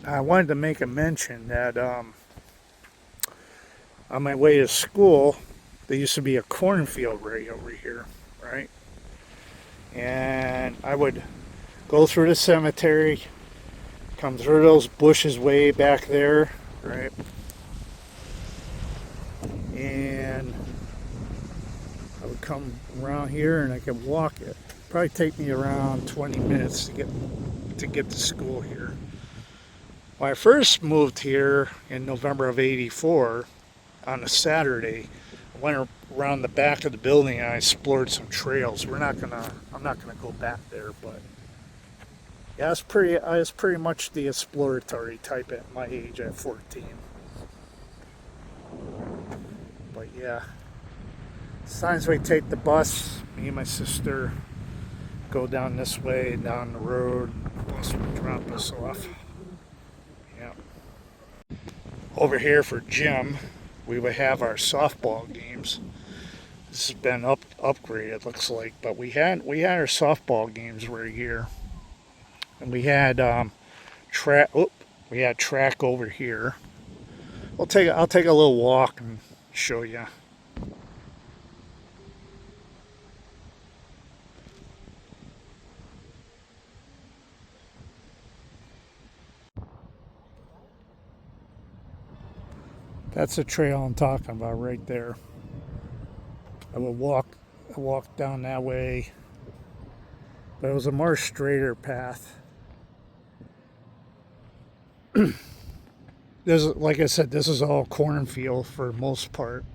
I wanted to make a mention that on my way to school, there used to be a cornfield right over here, right? And I would go through the cemetery, come through those bushes way back there, right? And I would come around here and I could walk it. Probably take me around 20 minutes to get to school here. When I first moved here in November of '84, on a Saturday, I went around the back of the building and I explored some trails. I'm not gonna go back there, but yeah, I was pretty much the exploratory type at my age at 14. But yeah, sometimes we take the bus. Me and my sister go down this way, down the road. The bus would drop us off. Yeah. Over here for gym, we would have our softball games. This has been upgraded, looks like, but we had our softball games right here, and we had track. We had track over here. I'll take a little walk and show you. That's the trail I'm talking about right there. I walked down that way, but it was a more straighter path. Like I said, this is all cornfield for the most part.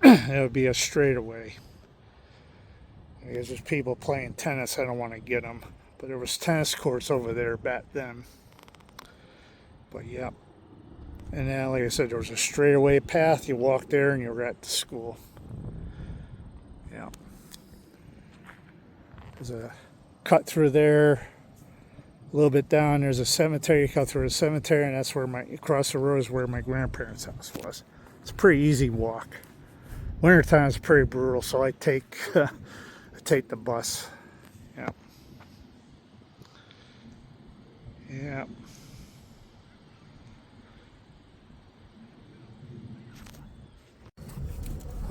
It would be a straightaway. Because there's people playing tennis, I don't want to get them. But there was tennis courts over there back then. But yeah. And then, like I said, there was a straightaway path. You walk there and you're at the school. Yeah. There's a cut through there. A little bit down, there's a cemetery. You cut through the cemetery, and that's where across the road is where my grandparents' house was. It's a pretty easy walk. Wintertime is pretty brutal, so I take the bus. Yeah. Yeah.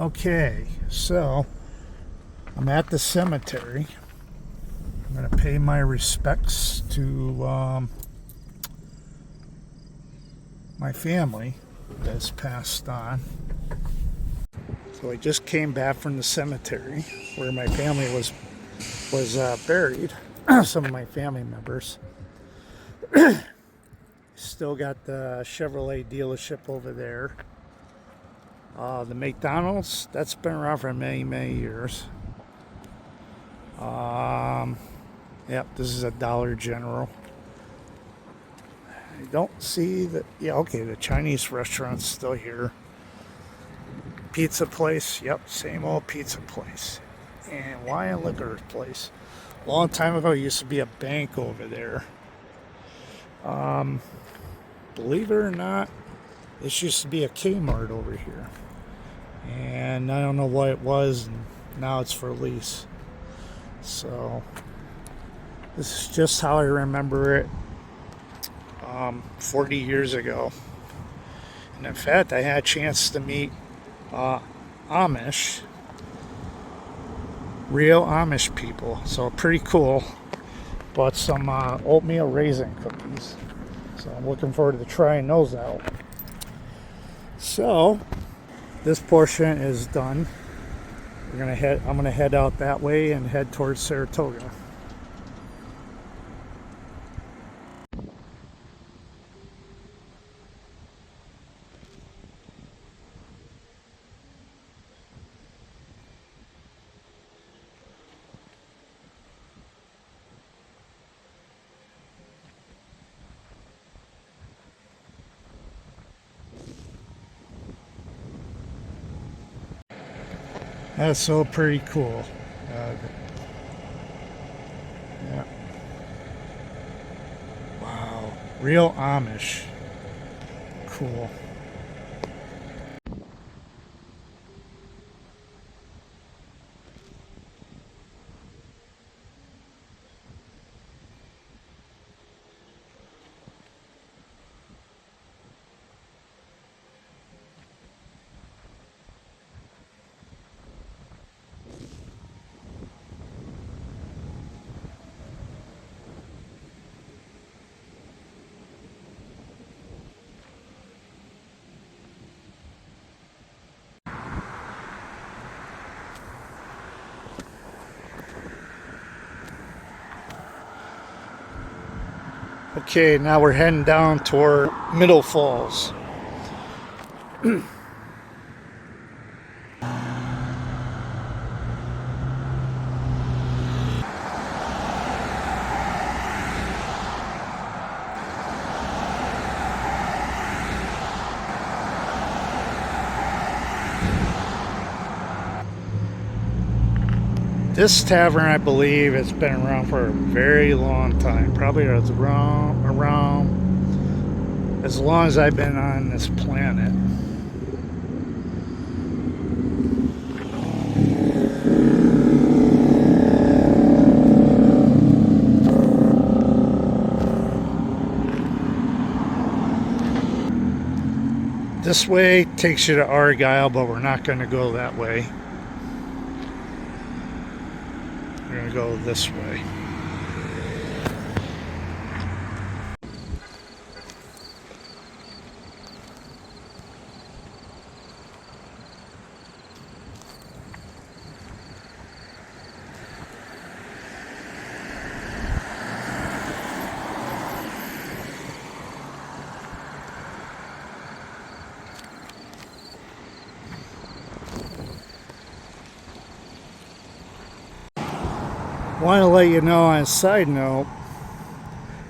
Okay, so I'm at the cemetery. I'm going to pay my respects to my family that's passed on. So I just came back from the cemetery where my family was buried. Some of my family members. Still got the Chevrolet dealership over there. The McDonald's, that's been around for many, many years. Yep, this is a Dollar General. I don't see the, yeah, okay, the Chinese restaurant's still here. Pizza place, yep, same old pizza place. And wine and liquor place. A long time ago, used to be a bank over there. Believe it or not, this used to be a Kmart over here. And I don't know what it was, and now it's for lease. So, this is just how I remember it 40 years ago. And in fact, I had a chance to meet Amish, real Amish people. So, pretty cool. Bought some oatmeal raisin cookies. So, I'm looking forward to trying those out. So, this portion is done. I'm gonna head out that way and head towards Saratoga. That's so pretty cool. Yeah. Wow. Real Amish. Cool. Okay, now we're heading down toward Middle Falls. This tavern, I believe, has been around for a very long time. Probably around as long as I've been on this planet. This way takes you to Argyle, but we're not going to go that way. We're going to go this way. Want to let you know on a side note,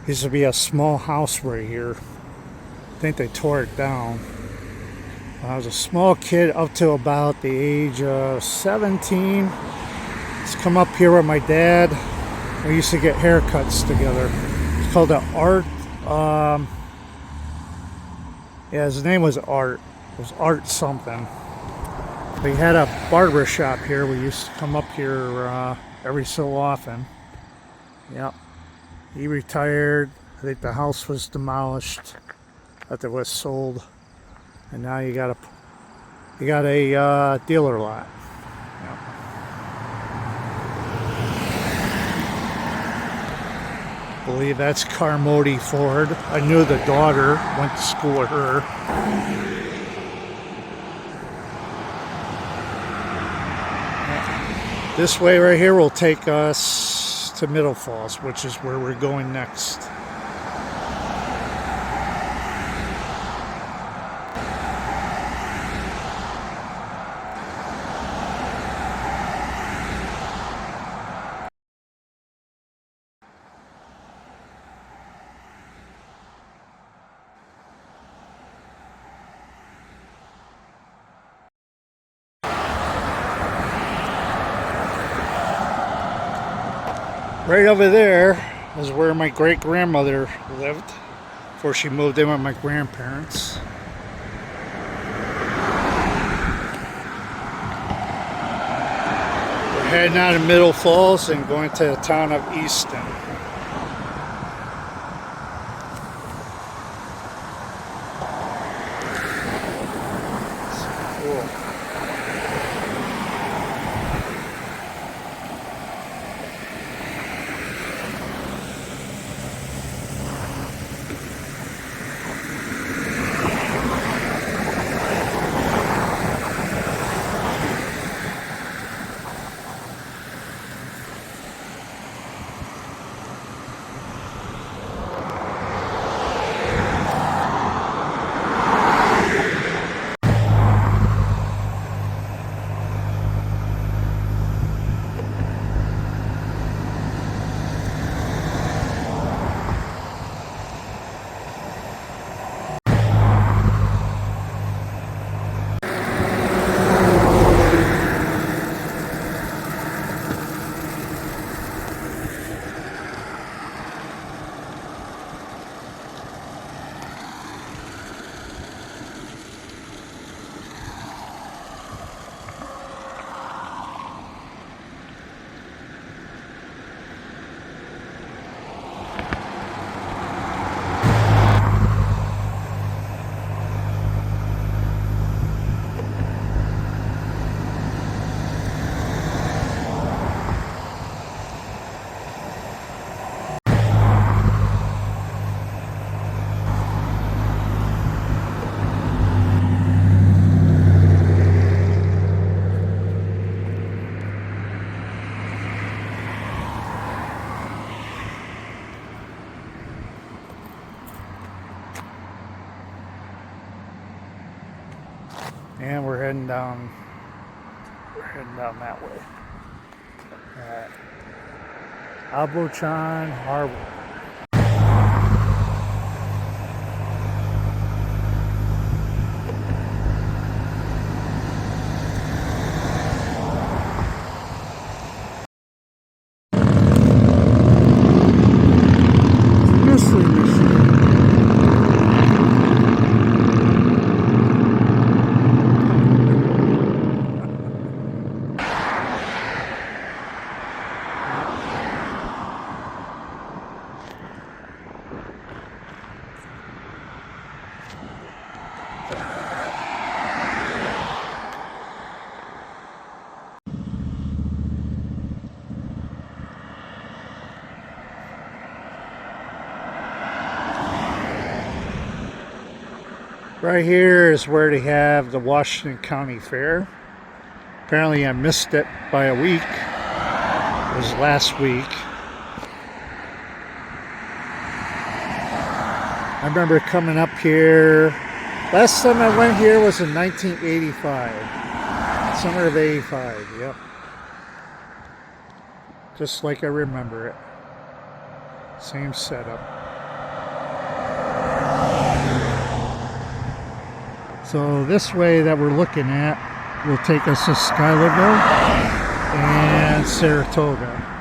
used to be a small house right here. I think they tore it down. When I was a small kid up to about the age of 17. Just come up here with my dad. We used to get haircuts together. It's called the Art. Yeah, his name was Art. It was Art something. We had a barber shop here. We used to come up here every so often. Yep. He retired. I think the house was demolished after it was sold. And now you got a dealer lot. Yep. I believe that's Carmody Ford. I knew the daughter, went to school with her. This way right here will take us to Middle Falls, which is where we're going next. Right over there is where my great-grandmother lived before she moved in with my grandparents. We're heading out of Middle Falls and going to the town of Easton. Cool. And we're heading down that way. Abochan Harbor. Right here is where they have the Washington County Fair. Apparently I missed it by a week. It was last week. I remember coming up here. Last time I went here was in 1985. Summer of 85, yep. Just like I remember it. Same setup. So this way that we're looking at will take us to Schuylerville and Saratoga.